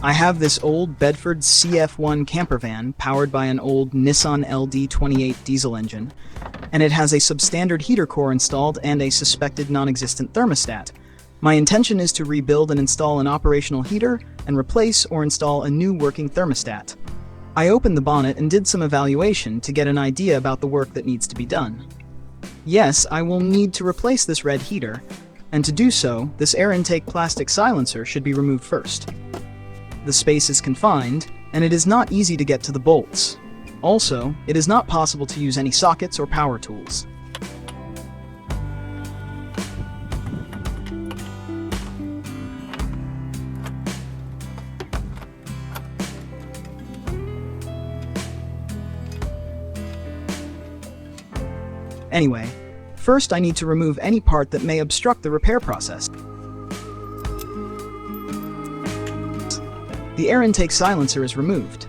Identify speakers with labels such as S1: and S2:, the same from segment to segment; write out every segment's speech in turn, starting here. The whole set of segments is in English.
S1: I have this old Bedford CF1 campervan powered by an old Nissan LD28 diesel engine, and it has a substandard heater core installed and a suspected non-existent thermostat. My intention is to rebuild and install an operational heater and replace or install a new working thermostat. I opened the bonnet and did some evaluation to get an idea about the work that needs to be done. Yes, I will need to replace this red heater, and to do so, this air intake plastic silencer should be removed first. The space is confined, and it is not easy to get to the bolts. Also, it is not possible to use any sockets or power tools. Anyway, first I need to remove any part that may obstruct the repair process. The air intake silencer is removed.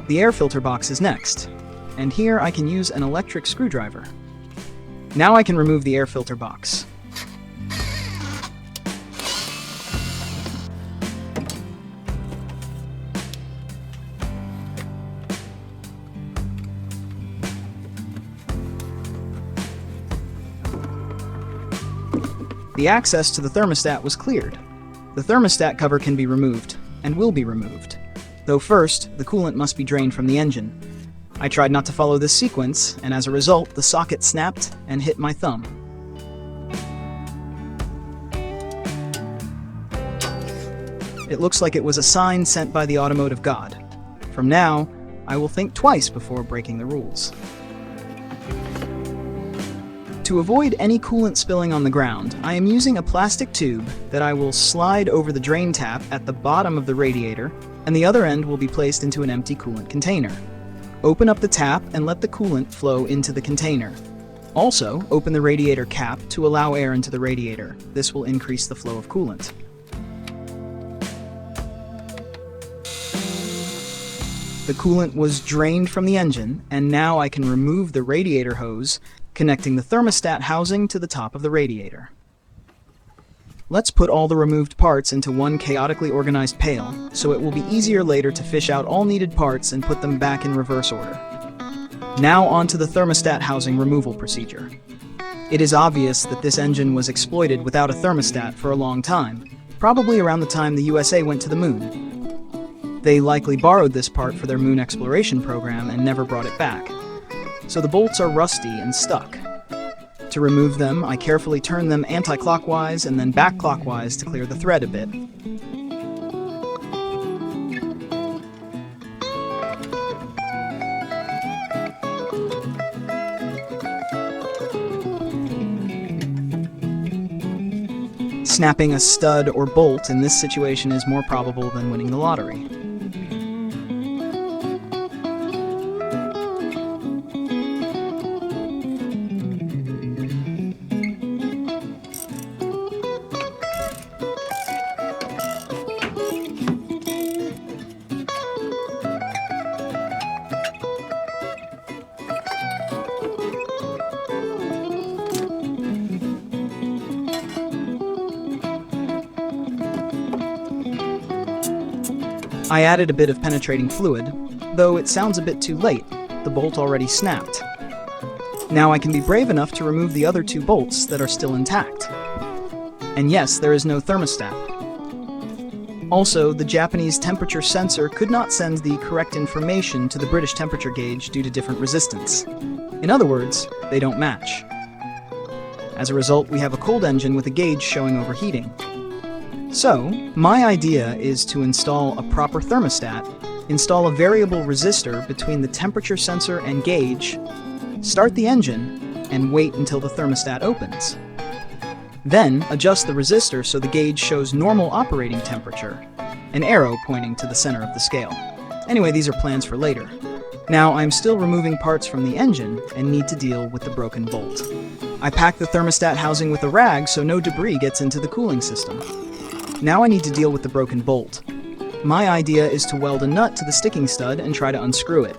S1: The air filter box is next, and here I can use an electric screwdriver. Now I can remove the air filter box. The access to the thermostat was cleared. The thermostat cover can be removed, and will be removed. Though first, the coolant must be drained from the engine. I tried not to follow this sequence, and as a result, the socket snapped and hit my thumb. It looks like it was a sign sent by the automotive god. From now, I will think twice before breaking the rules. To avoid any coolant spilling on the ground, I am using a plastic tube that I will slide over the drain tap at the bottom of the radiator, and the other end will be placed into an empty coolant container. Open up the tap and let the coolant flow into the container. Also, open the radiator cap to allow air into the radiator. This will increase the flow of coolant. The coolant was drained from the engine, and now I can remove the radiator hose connecting the thermostat housing to the top of the radiator. Let's put all the removed parts into one chaotically organized pail, so it will be easier later to fish out all needed parts and put them back in reverse order. Now onto the thermostat housing removal procedure. It is obvious that this engine was exploited without a thermostat for a long time, probably around the time the USA went to the moon. They likely borrowed this part for their moon exploration program and never brought it back. So the bolts are rusty and stuck. To remove them, I carefully turn them anti-clockwise and then back-clockwise to clear the thread a bit. Snapping a stud or bolt in this situation is more probable than winning the lottery. I added a bit of penetrating fluid, though it sounds a bit too late. The bolt already snapped. Now I can be brave enough to remove the other two bolts that are still intact. And yes, there is no thermostat. Also, the Japanese temperature sensor could not send the correct information to the British temperature gauge due to different resistance. In other words, they don't match. As a result, we have a cold engine with a gauge showing overheating. So, my idea is to install a proper thermostat, install a variable resistor between the temperature sensor and gauge, start the engine, and wait until the thermostat opens. Then, adjust the resistor so the gauge shows normal operating temperature, an arrow pointing to the center of the scale. Anyway, these are plans for later. Now, I'm still removing parts from the engine and need to deal with the broken bolt. I pack the thermostat housing with a rag so no debris gets into the cooling system. Now I need to deal with the broken bolt. My idea is to weld a nut to the sticking stud and try to unscrew it.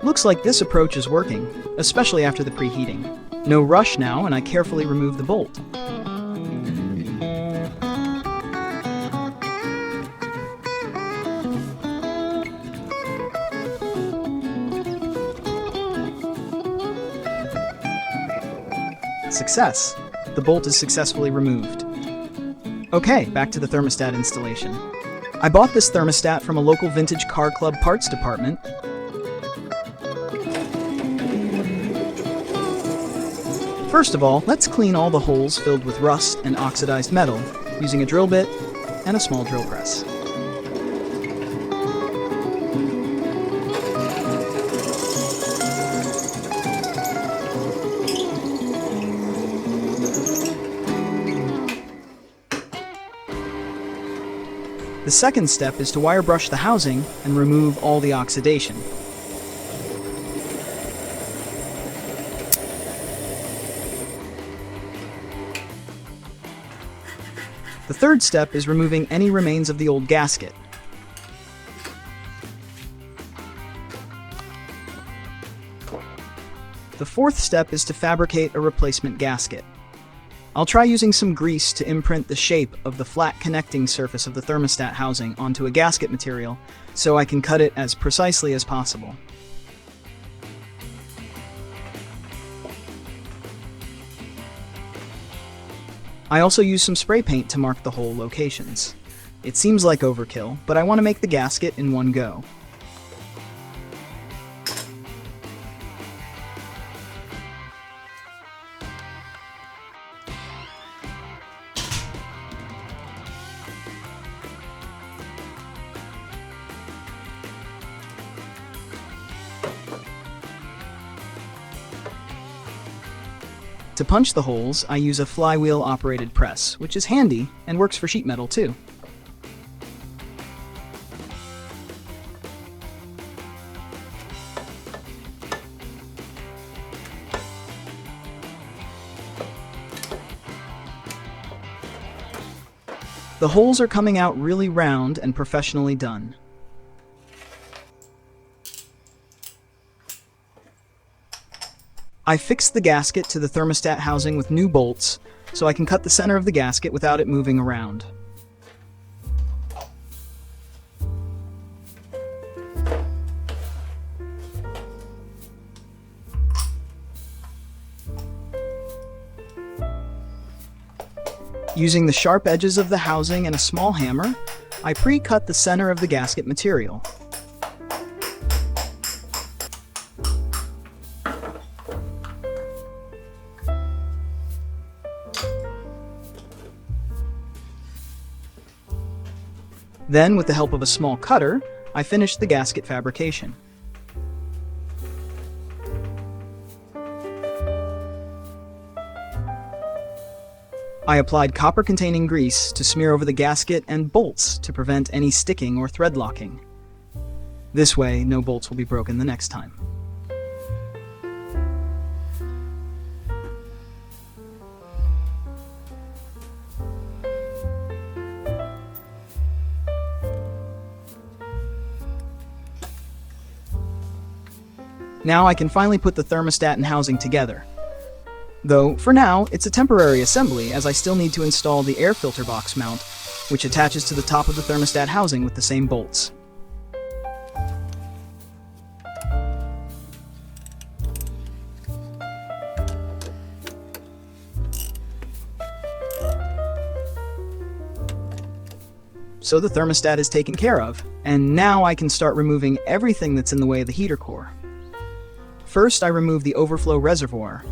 S1: Looks like this approach is working, especially after the preheating. No rush now, and I carefully remove the bolt. Success! The bolt is successfully removed. Okay, back to the thermostat installation. I bought this thermostat from a local vintage car club parts department. First of all, let's clean all the holes filled with rust and oxidized metal using a drill bit and a small drill press. The second step is to wire brush the housing and remove all the oxidation. The third step is removing any remains of the old gasket. The fourth step is to fabricate a replacement gasket. I'll try using some grease to imprint the shape of the flat connecting surface of the thermostat housing onto a gasket material so I can cut it as precisely as possible. I also use some spray paint to mark the hole locations. It seems like overkill, but I want to make the gasket in one go. To punch the holes, I use a flywheel-operated press, which is handy and works for sheet metal too. The holes are coming out really round and professionally done. I fixed the gasket to the thermostat housing with new bolts, so I can cut the center of the gasket without it moving around. Using the sharp edges of the housing and a small hammer, I pre-cut the center of the gasket material. Then, with the help of a small cutter, I finished the gasket fabrication. I applied copper-containing grease to smear over the gasket and bolts to prevent any sticking or thread locking. This way, no bolts will be broken the next time. Now I can finally put the thermostat and housing together. Though, for now, it's a temporary assembly as I still need to install the air filter box mount, which attaches to the top of the thermostat housing with the same bolts. So the thermostat is taken care of, and now I can start removing everything that's in the way of the heater core. First, I remove the overflow reservoir.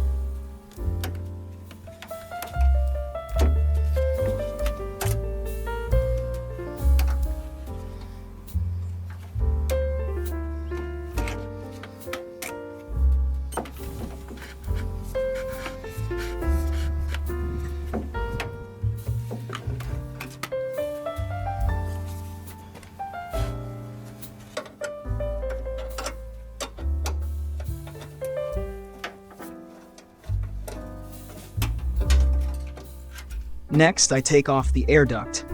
S1: Next, I take off the air duct.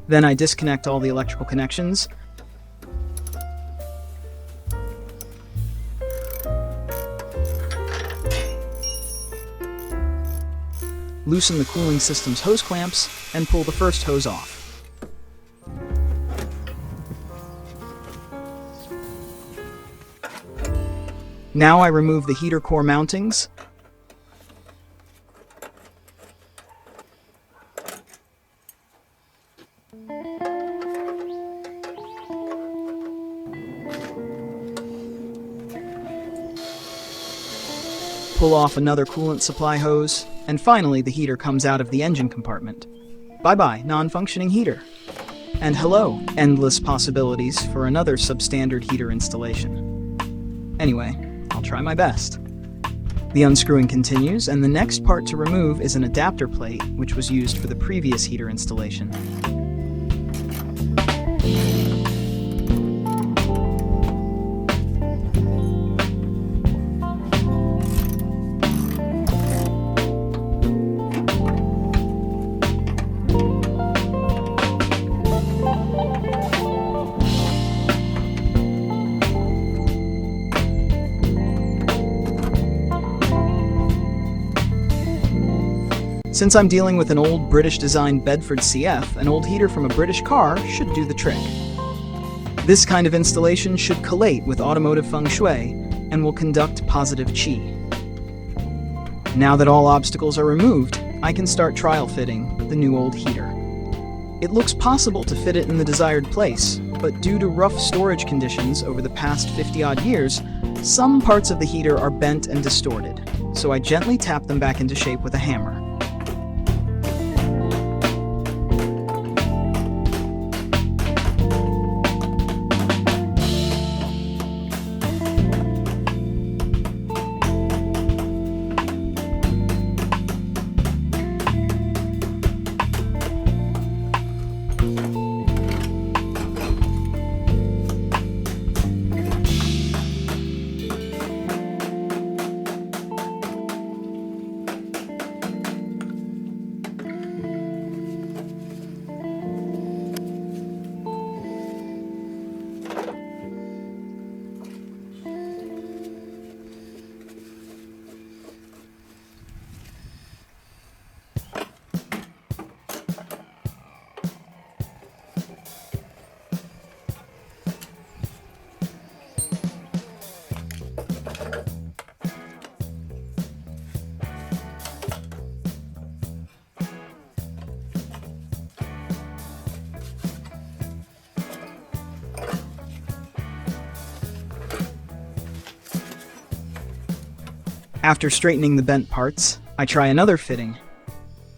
S1: Then I disconnect all the electrical connections. Loosen the cooling system's hose clamps and pull the first hose off. Now I remove the heater core mountings. Pull off another coolant supply hose, and finally the heater comes out of the engine compartment. Bye-bye, non-functioning heater. And hello, endless possibilities for another substandard heater installation. Anyway, I'll try my best. The unscrewing continues, and the next part to remove is an adapter plate, which was used for the previous heater installation. Since I'm dealing with an old British-designed Bedford CF, an old heater from a British car should do the trick. This kind of installation should collate with automotive feng shui and will conduct positive qi. Now that all obstacles are removed, I can start trial fitting the new old heater. It looks possible to fit it in the desired place, but due to rough storage conditions over the past 50-odd years, some parts of the heater are bent and distorted, so I gently tap them back into shape with a hammer. After straightening the bent parts, I try another fitting.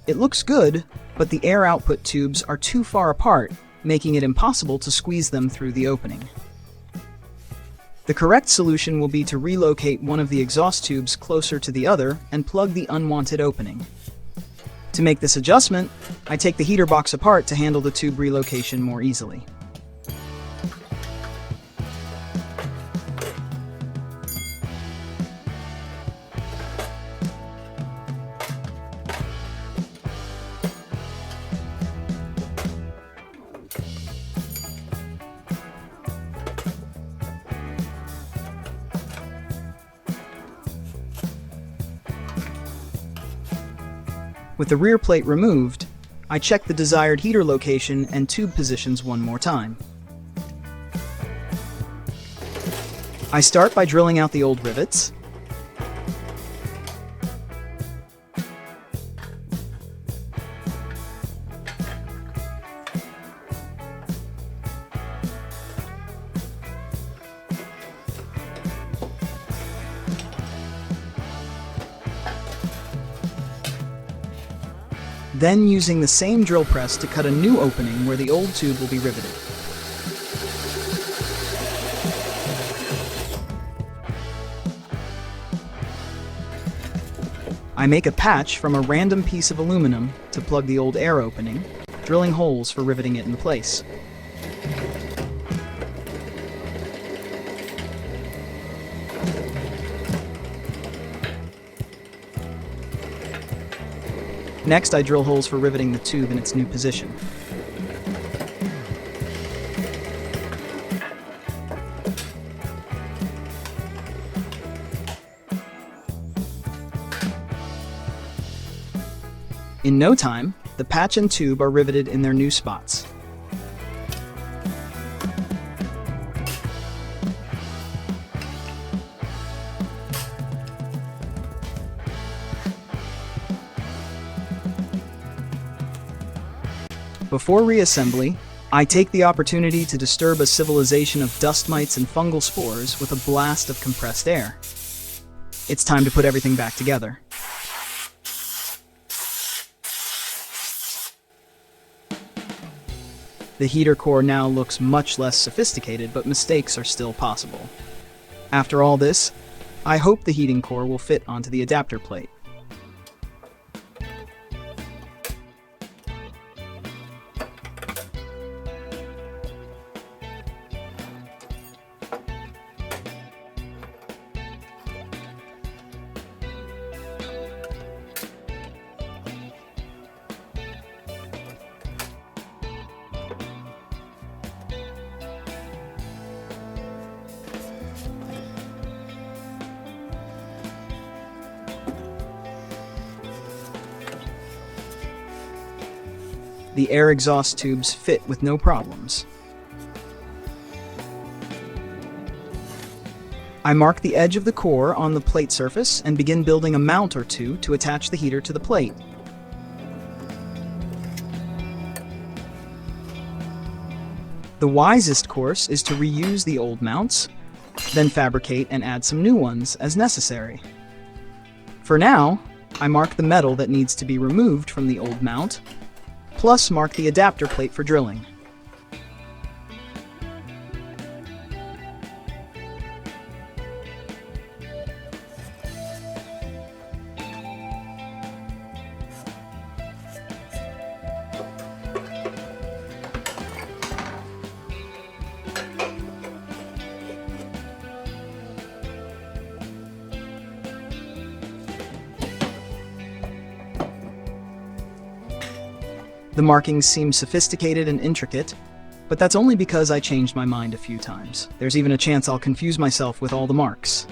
S1: It looks good, but the air output tubes are too far apart, making it impossible to squeeze them through the opening. The correct solution will be to relocate one of the exhaust tubes closer to the other and plug the unwanted opening. To make this adjustment, I take the heater box apart to handle the tube relocation more easily. With the rear plate removed, I check the desired heater location and tube positions one more time. I start by drilling out the old rivets. Then using the same drill press to cut a new opening where the old tube will be riveted. I make a patch from a random piece of aluminum to plug the old air opening, drilling holes for riveting it in place. Next, I drill holes for riveting the tube in its new position. In no time, the patch and tube are riveted in their new spots. Before reassembly, I take the opportunity to disturb a civilization of dust mites and fungal spores with a blast of compressed air. It's time to put everything back together. The heater core now looks much less sophisticated, but mistakes are still possible. After all this, I hope the heating core will fit onto the adapter plate. The air exhaust tubes fit with no problems. I mark the edge of the core on the plate surface and begin building a mount or two to attach the heater to the plate. The wisest course is to reuse the old mounts, then fabricate and add some new ones as necessary. For now, I mark the metal that needs to be removed from the old mount, plus mark the adapter plate for drilling. The markings seem sophisticated and intricate, but that's only because I changed my mind a few times. There's even a chance I'll confuse myself with all the marks.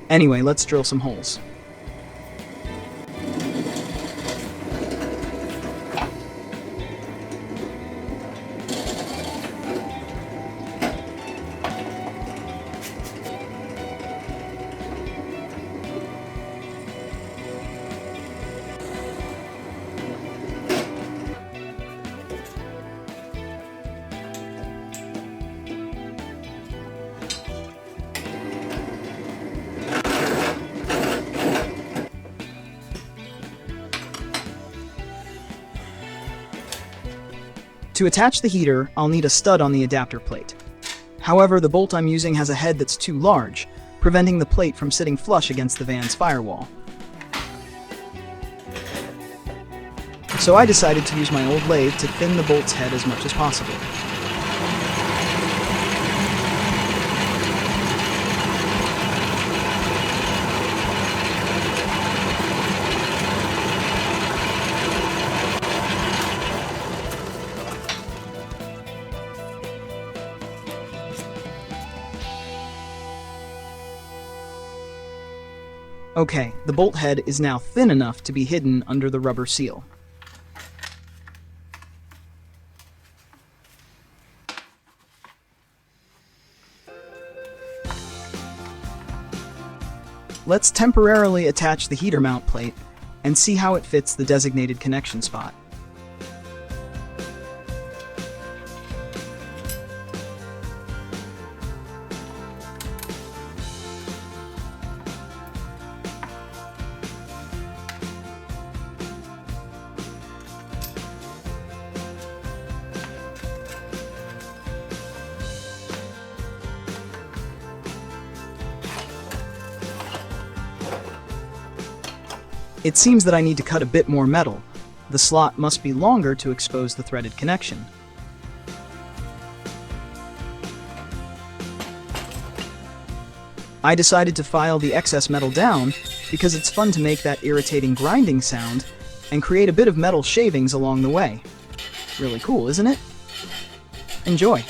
S1: Anyway, let's drill some holes. To attach the heater, I'll need a stud on the adapter plate. However, the bolt I'm using has a head that's too large, preventing the plate from sitting flush against the van's firewall. So I decided to use my old lathe to thin the bolt's head as much as possible. Okay, the bolt head is now thin enough to be hidden under the rubber seal. Let's temporarily attach the heater mount plate and see how it fits the designated connection spot. It seems that I need to cut a bit more metal. The slot must be longer to expose the threaded connection. I decided to file the excess metal down because it's fun to make that irritating grinding sound and create a bit of metal shavings along the way. Really cool, isn't it? Enjoy!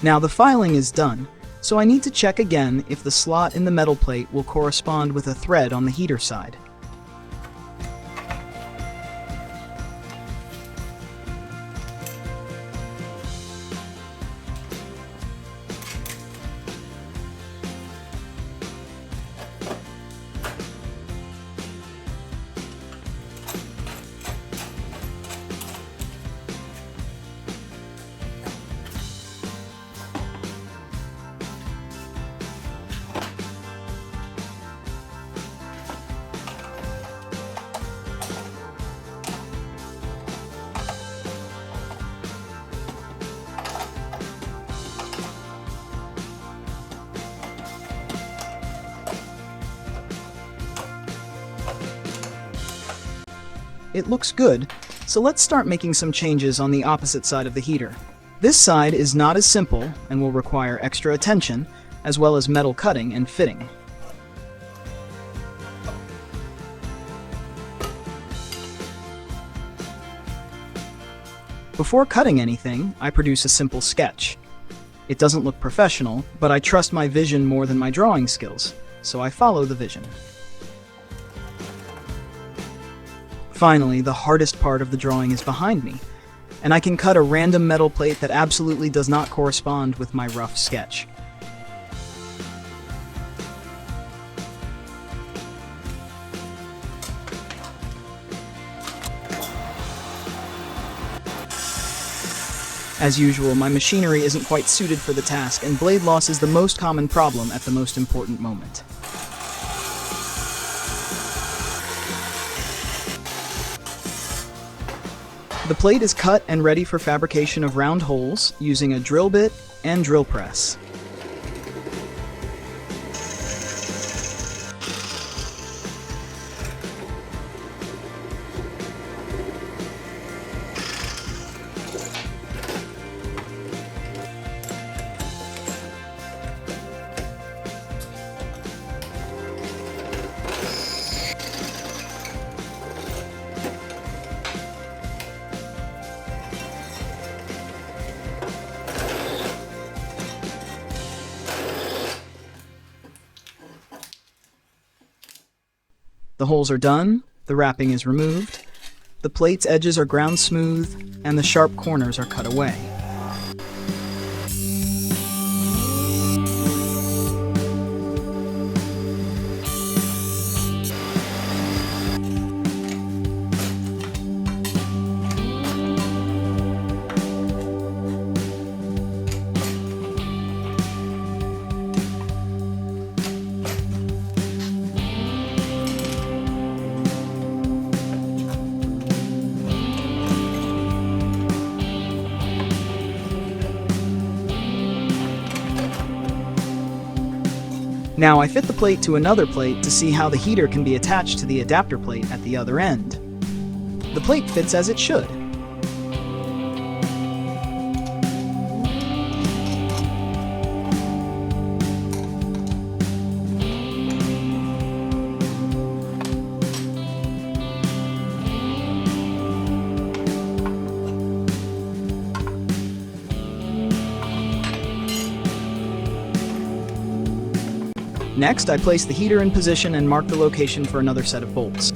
S1: Now the filing is done, so I need to check again if the slot in the metal plate will correspond with a thread on the heater side. It looks good, so let's start making some changes on the opposite side of the heater. This side is not as simple and will require extra attention, as well as metal cutting and fitting. Before cutting anything, I produce a simple sketch. It doesn't look professional, but I trust my vision more than my drawing skills, so I follow the vision. Finally, the hardest part of the drawing is behind me, and I can cut a random metal plate that absolutely does not correspond with my rough sketch. As usual, my machinery isn't quite suited for the task, and blade loss is the most common problem at the most important moment. The plate is cut and ready for fabrication of round holes using a drill bit and drill press. The holes are done, the wrapping is removed, the plate's edges are ground smooth, and the sharp corners are cut away. Now I fit the plate to another plate to see how the heater can be attached to the adapter plate at the other end. The plate fits as it should. Next, I place the heater in position and mark the location for another set of bolts.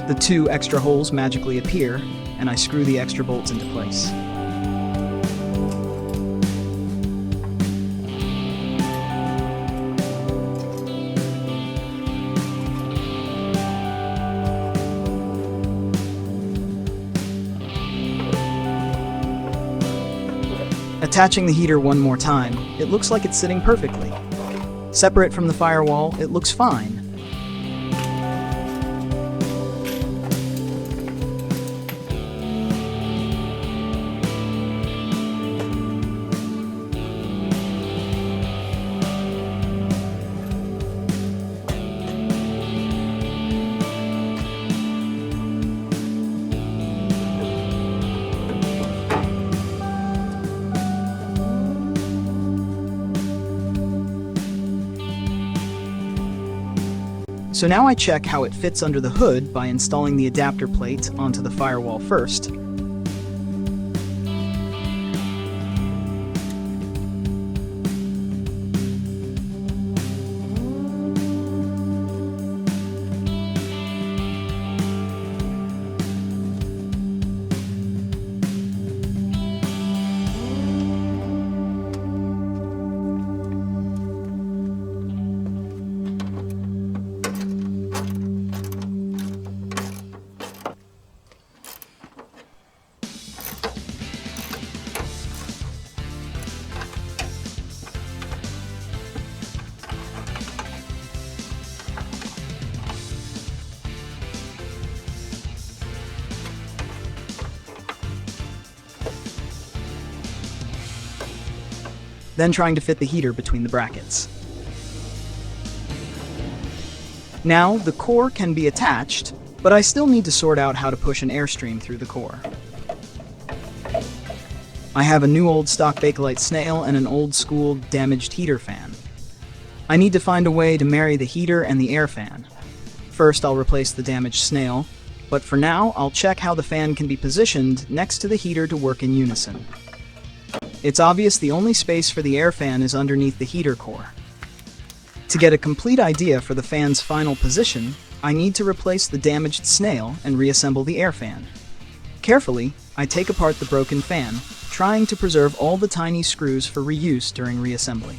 S1: The two extra holes magically appear, and I screw the extra bolts into place. Attaching the heater one more time, it looks like it's sitting perfectly. Separate from the firewall, it looks fine. So now I check how it fits under the hood by installing the adapter plate onto the firewall first. then trying to fit the heater between the brackets. Now, the core can be attached, but I still need to sort out how to push an airstream through the core. I have a new old stock Bakelite snail and an old school damaged heater fan. I need to find a way to marry the heater and the air fan. First, I'll replace the damaged snail, but for now, I'll check how the fan can be positioned next to the heater to work in unison. It's obvious the only space for the air fan is underneath the heater core. To get a complete idea for the fan's final position, I need to replace the damaged snail and reassemble the air fan. Carefully, I take apart the broken fan, trying to preserve all the tiny screws for reuse during reassembly.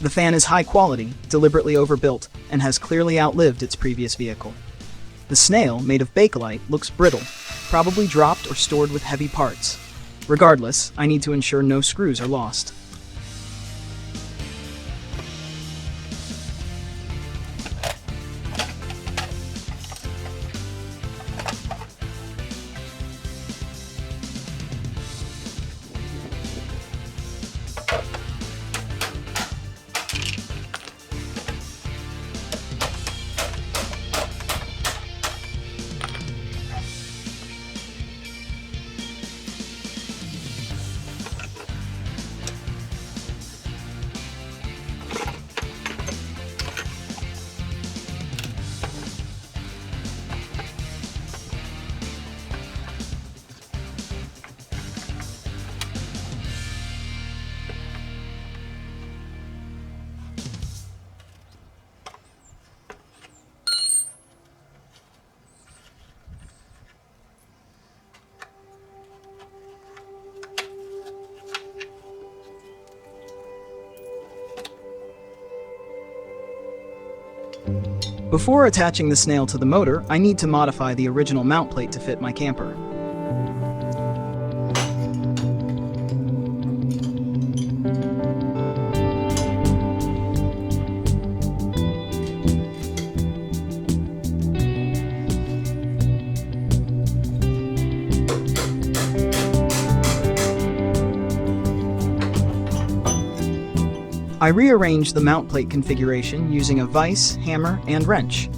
S1: The fan is high quality, deliberately overbuilt, and has clearly outlived its previous vehicle. The snail, made of Bakelite, looks brittle, probably dropped or stored with heavy parts. Regardless, I need to ensure no screws are lost. Before attaching the snail to the motor, I need to modify the original mount plate to fit my camper. I rearranged the mount plate configuration using a vise, hammer, and wrench.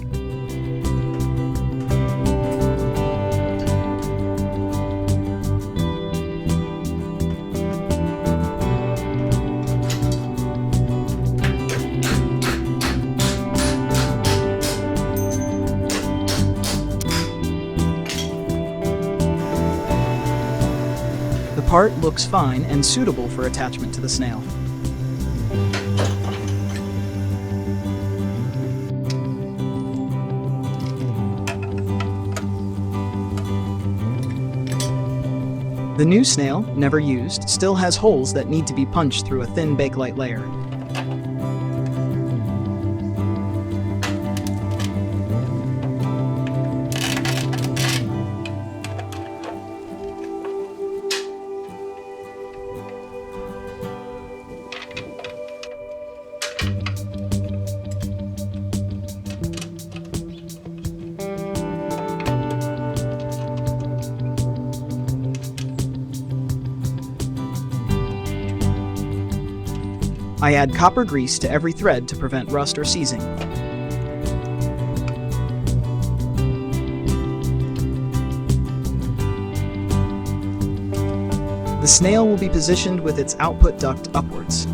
S1: The part looks fine and suitable for attachment to the snail. The new snail, never used, still has holes that need to be punched through a thin Bakelite layer. I add copper grease to every thread to prevent rust or seizing. The snail will be positioned with its output duct upwards.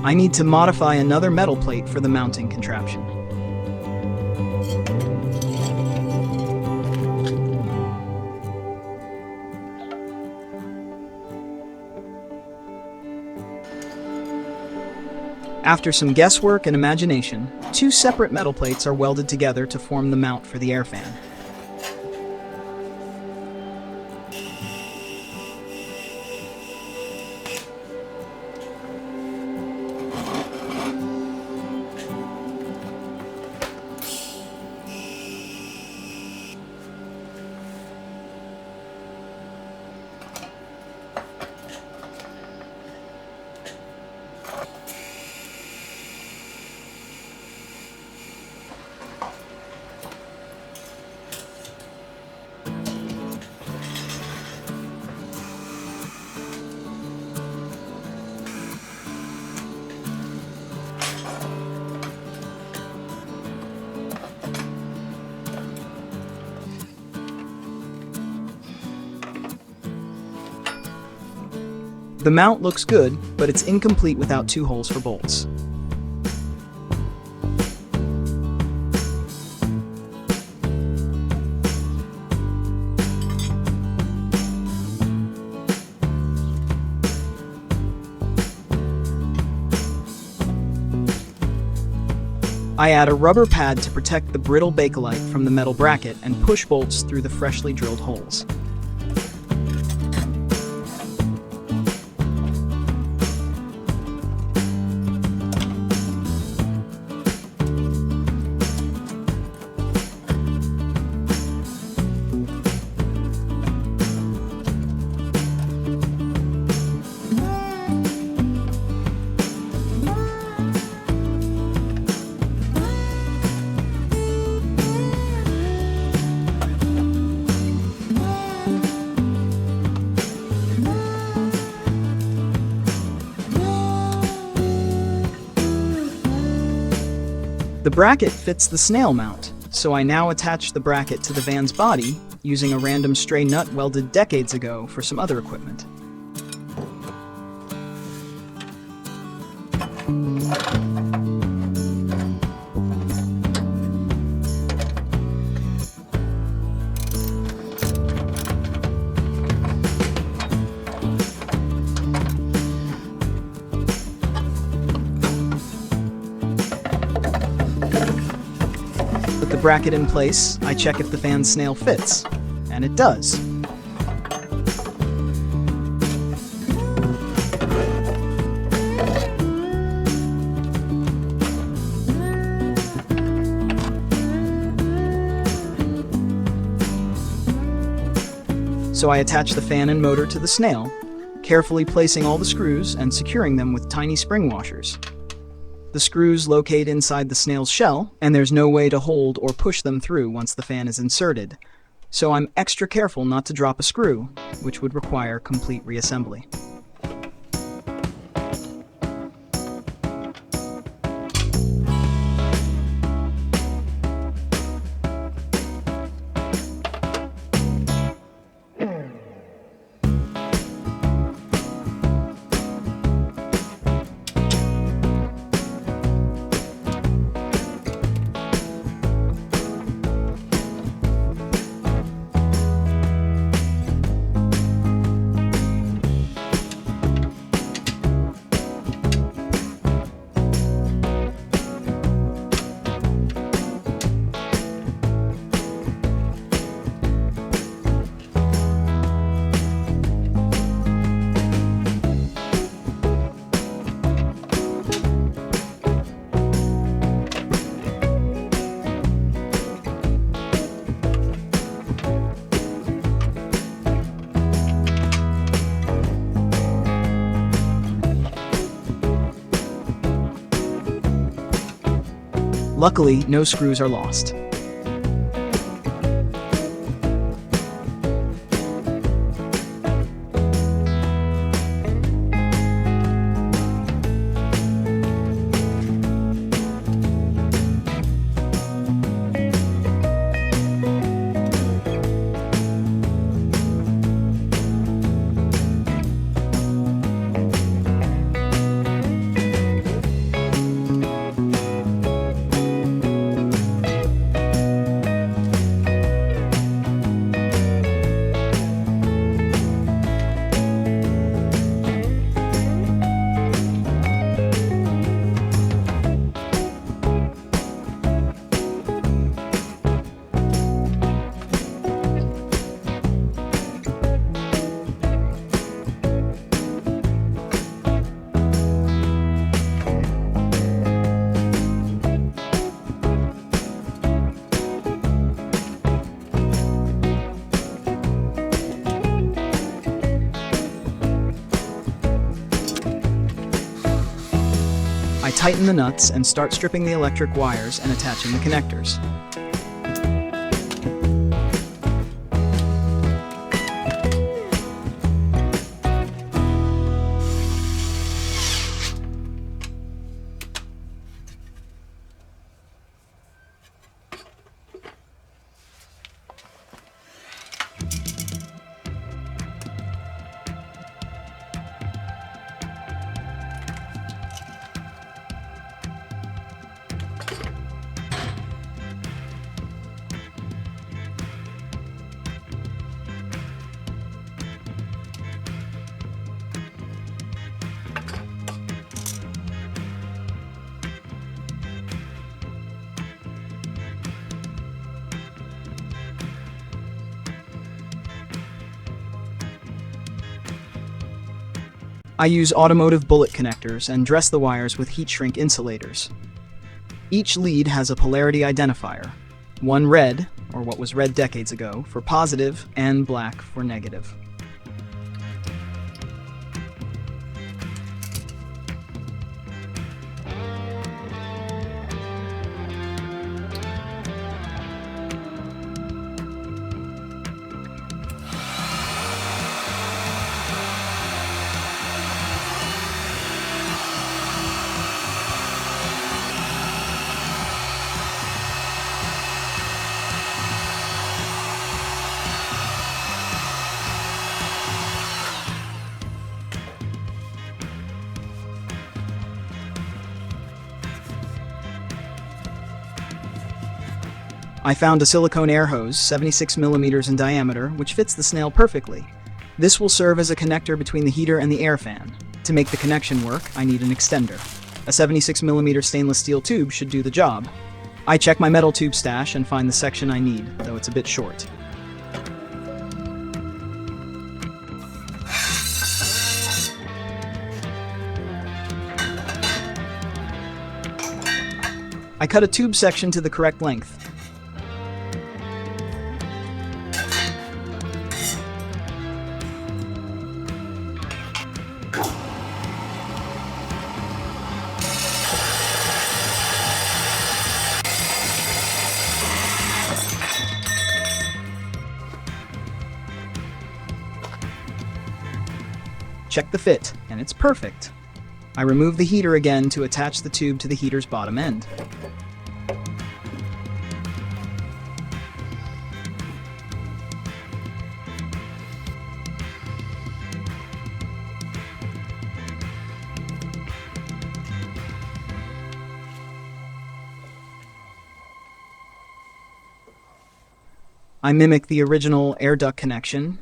S1: I need to modify another metal plate for the mounting contraption. After some guesswork and imagination, two separate metal plates are welded together to form the mount for the air fan. The mount looks good, but it's incomplete without two holes for bolts. I add a rubber pad to protect the brittle Bakelite from the metal bracket and push bolts through the freshly drilled holes. The bracket fits the snail mount, so I now attach the bracket to the van's body using a random stray nut welded decades ago for some other equipment. With the bracket in place, I check if the fan snail fits, and it does. So I attach the fan and motor to the snail, carefully placing all the screws and securing them with tiny spring washers. The screws locate inside the snail's shell, and there's no way to hold or push them through once the fan is inserted. So I'm extra careful not to drop a screw, which would require complete reassembly. Luckily, no screws are lost. I tighten the nuts and start stripping the electric wires and attaching the connectors. I use automotive bullet connectors and dress the wires with heat shrink insulators. Each lead has a polarity identifier, one red, or what was red decades ago, for positive, and black for negative. I found a silicone air hose, 76 millimeters in diameter, which fits the snail perfectly. This will serve as a connector between the heater and the air fan. To make the connection work, I need an extender. A 76 millimeter stainless steel tube should do the job. I check my metal tube stash and find the section I need, though it's a bit short. I cut a tube section to the correct length. Check the fit, and it's perfect. I remove the heater again to attach the tube to the heater's bottom end. I mimic the original air duct connection.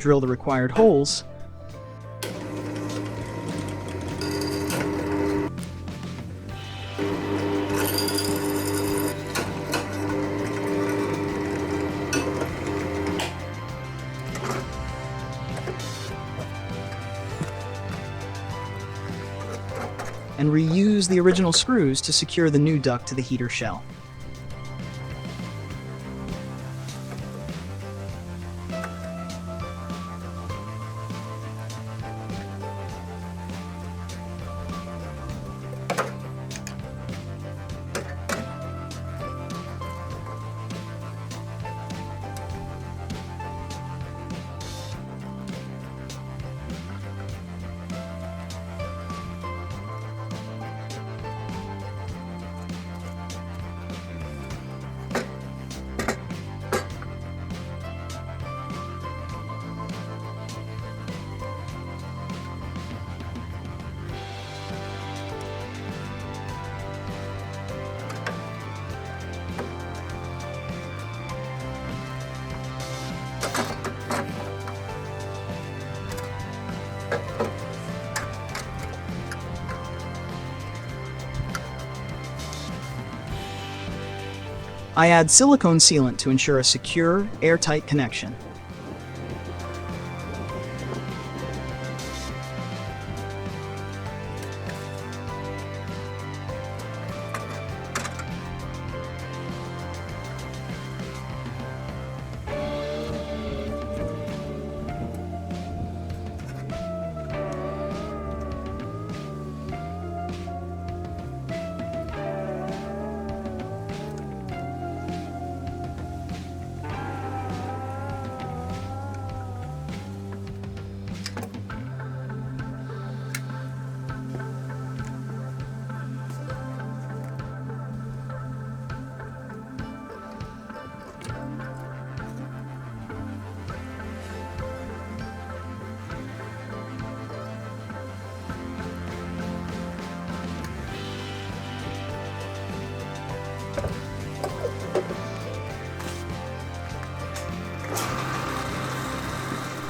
S1: Drill the required holes, and reuse the original screws to secure the new duct to the heater shell. I add silicone sealant to ensure a secure, airtight connection.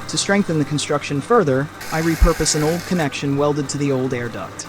S1: To strengthen the construction further, I repurpose an old connection welded to the old air duct.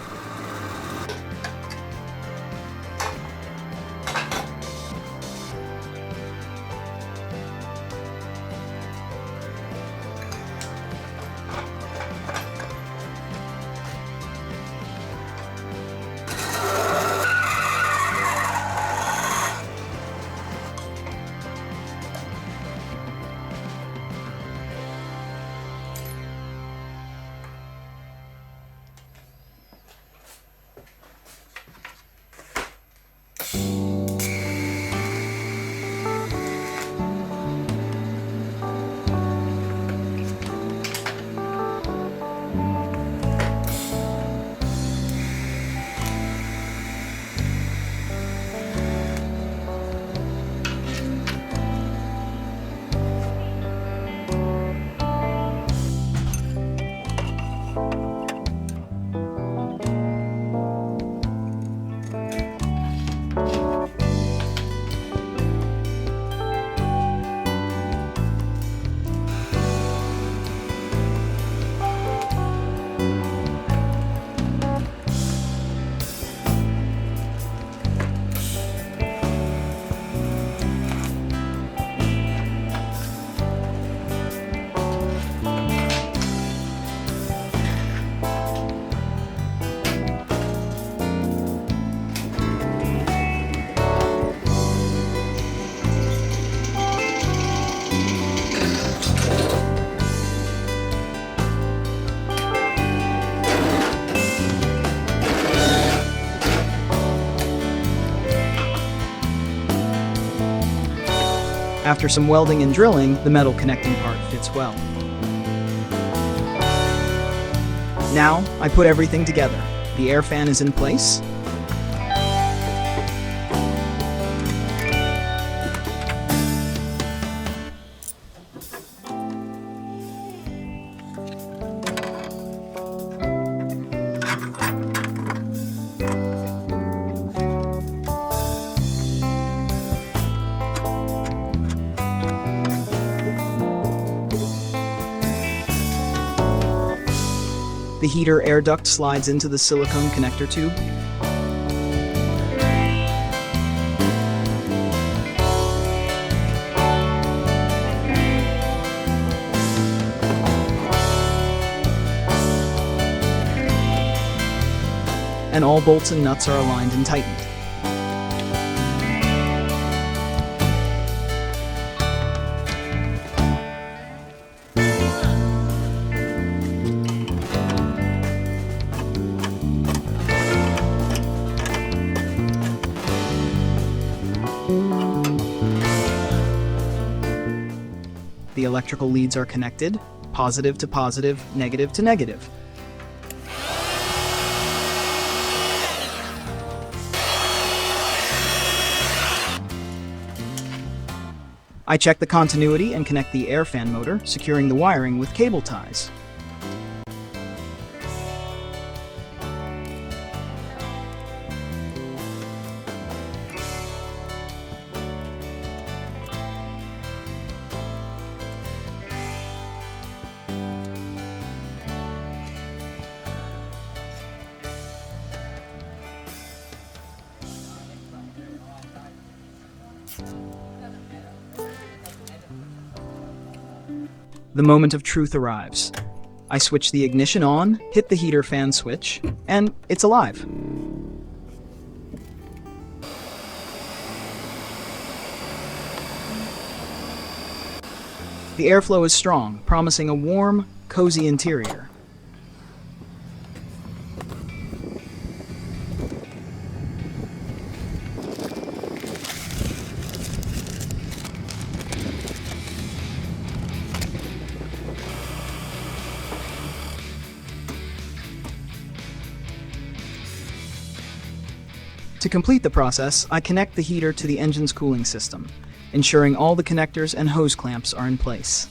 S1: After some welding and drilling, the metal connecting part fits well. Now, I put everything together. The air fan is in place. The heater air duct slides into the silicone connector tube. And all bolts and nuts are aligned and tightened. The electrical leads are connected, positive to positive, negative to negative. I check the continuity and connect the air fan motor, securing the wiring with cable ties. The moment of truth arrives. I switch the ignition on, hit the heater fan switch, and it's alive. The airflow is strong, promising a warm, cozy interior. To complete the process, I connect the heater to the engine's cooling system, ensuring all the connectors and hose clamps are in place.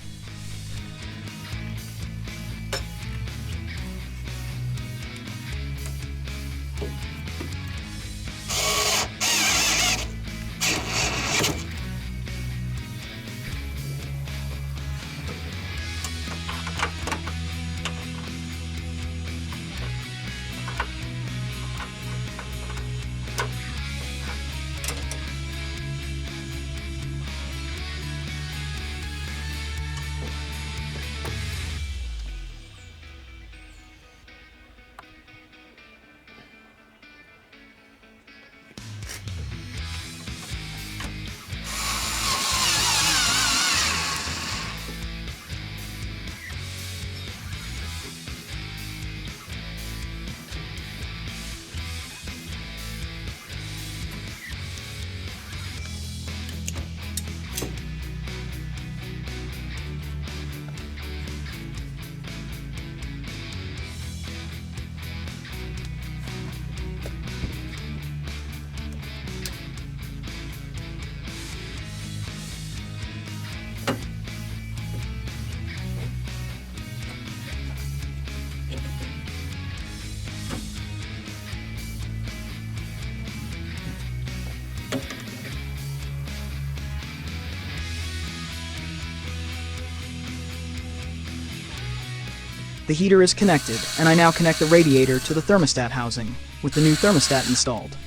S1: The heater is connected, and I now connect the radiator to the thermostat housing, with the new thermostat installed.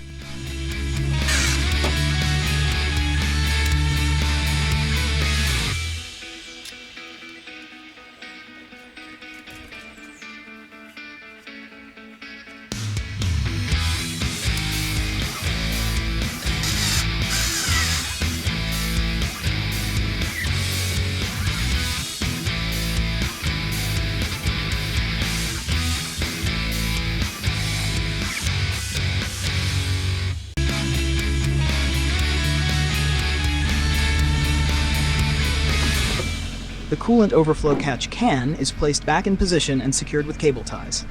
S1: The coolant overflow catch can is placed back in position and secured with cable ties.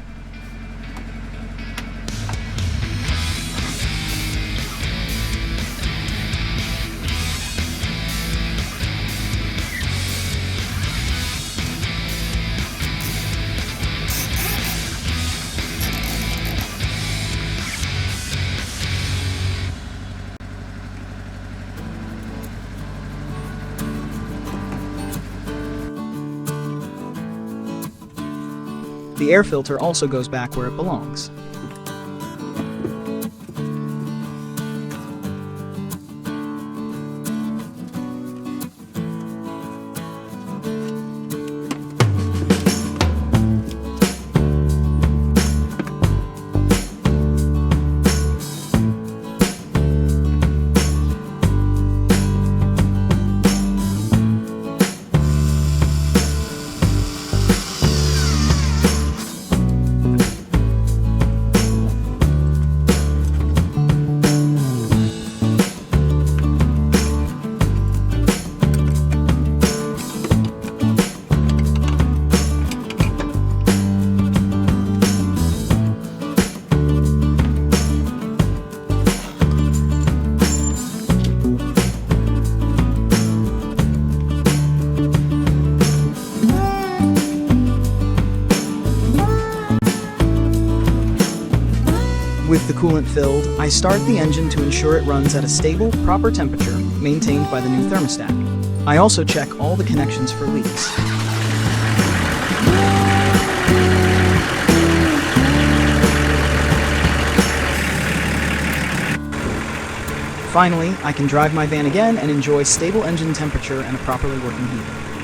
S1: The air filter also goes back where it belongs. With the coolant filled, I start the engine to ensure it runs at a stable, proper temperature, maintained by the new thermostat. I also check all the connections for leaks. Finally, I can drive my van again and enjoy stable engine temperature and a properly working heater.